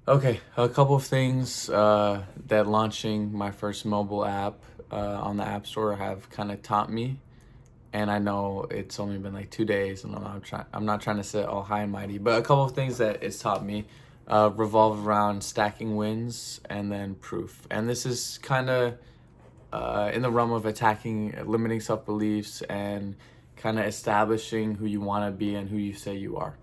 Okay, a couple of things that launching my first mobile app on the App Store have kind of taught me. And I know it's only been like 2 days, and I'm not trying to sit all high and mighty, but a couple of things that it's taught me revolve around stacking wins and then proof. And this is kind of in the realm of attacking limiting self beliefs and kind of establishing who you want to be and who you say you are.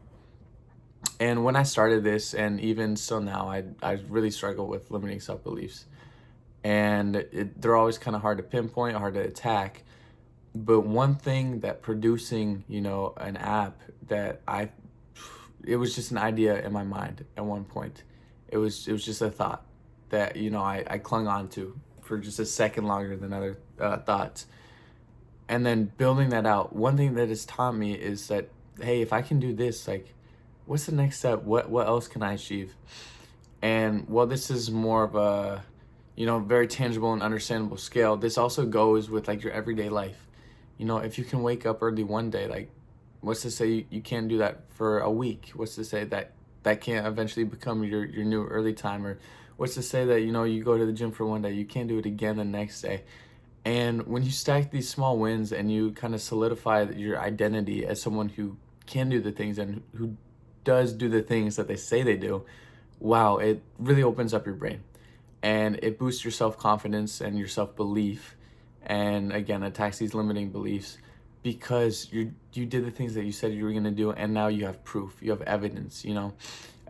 And when I started this, and even still now, I really struggle with limiting self beliefs, and they're always kind of hard to pinpoint, hard to attack. But one thing that producing, an app that it was just an idea in my mind at one point. It was just a thought that I clung on to for just a second longer than other thoughts, and then building that out. One thing that has taught me is that, hey, if I can do this, like, what's the next step? What else can I achieve? And while this is more of a, very tangible and understandable scale, this also goes with like your everyday life. If you can wake up early one day, like, what's to say you can't do that for a week? What's to say that that can't eventually become your new early time? Or what's to say that, you go to the gym for one day, you can't do it again the next day? And when you stack these small wins and you kind of solidify your identity as someone who can do the things and who does do the things that they say they do, wow, it really opens up your brain, and it boosts your self-confidence and your self-belief, and again attacks these limiting beliefs, because you did the things that you said you were going to do, and now you have proof, you have evidence,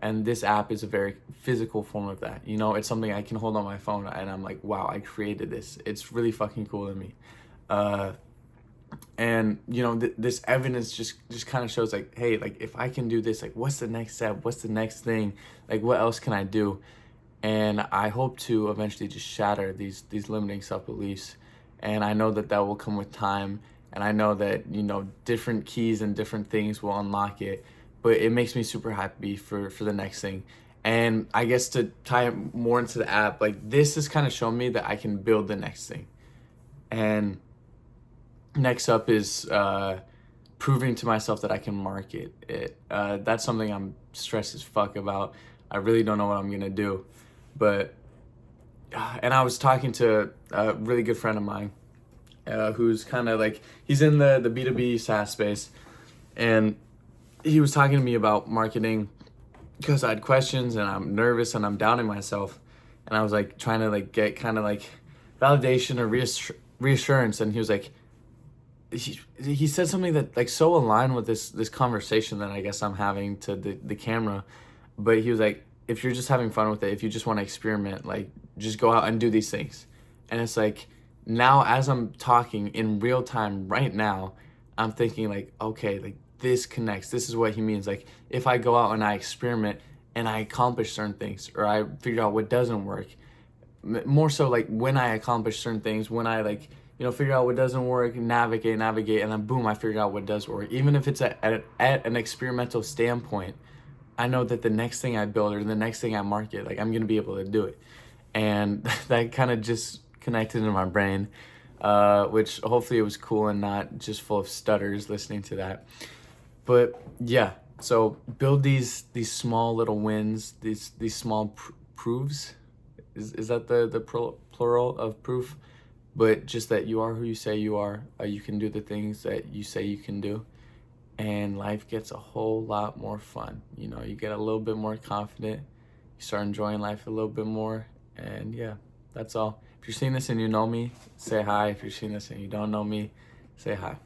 and this app is a very physical form of that. It's something I can hold on my phone and I'm like, wow, I created this. It's really fucking cool to me. uh and this evidence just kind of shows, like, hey, like, if I can do this, like, what's the next step, what's the next thing, like, what else can I do? And I hope to eventually just shatter these limiting self-beliefs, and I know that that will come with time, and I know that different keys and different things will unlock it, but it makes me super happy for the next thing. And I guess to tie it more into the app, like, this has kind of shown me that I can build the next thing. And next up is proving to myself that I can market it. That's something I'm stressed as fuck about. I really don't know what I'm gonna do, but and I was talking to a really good friend of mine, who's kind of like, he's in the B2B SaaS space, and he was talking to me about marketing because I had questions and I'm nervous and I'm doubting myself, and I was like trying to like get kind of like validation or reassurance, and he was like, he said something that like so aligned with this conversation that I guess I'm having to the camera. But he was like, if you're just having fun with it, if you just want to experiment, like, just go out and do these things. And it's like, now as I'm talking in real time right now, I'm thinking like, okay, like, this connects. This is what he means. Like, if I go out and I experiment and I accomplish certain things, or I figure out what doesn't work, more so like when I accomplish certain things, when I like, figure out what doesn't work, navigate, and then boom, I figure out what does work. Even if it's at an experimental standpoint, I know that the next thing I build or the next thing I market, like, I'm gonna be able to do it. And that kind of just connected in my brain, which hopefully it was cool and not just full of stutters listening to that. But yeah, so build these small little wins, these small proofs. Is that the plural of proof? But just that you are who you say you are. You can do the things that you say you can do, and life gets a whole lot more fun. You get a little bit more confident. You start enjoying life a little bit more, and yeah, that's all. If you're seeing this and you know me, say hi. If you're seeing this and you don't know me, say hi.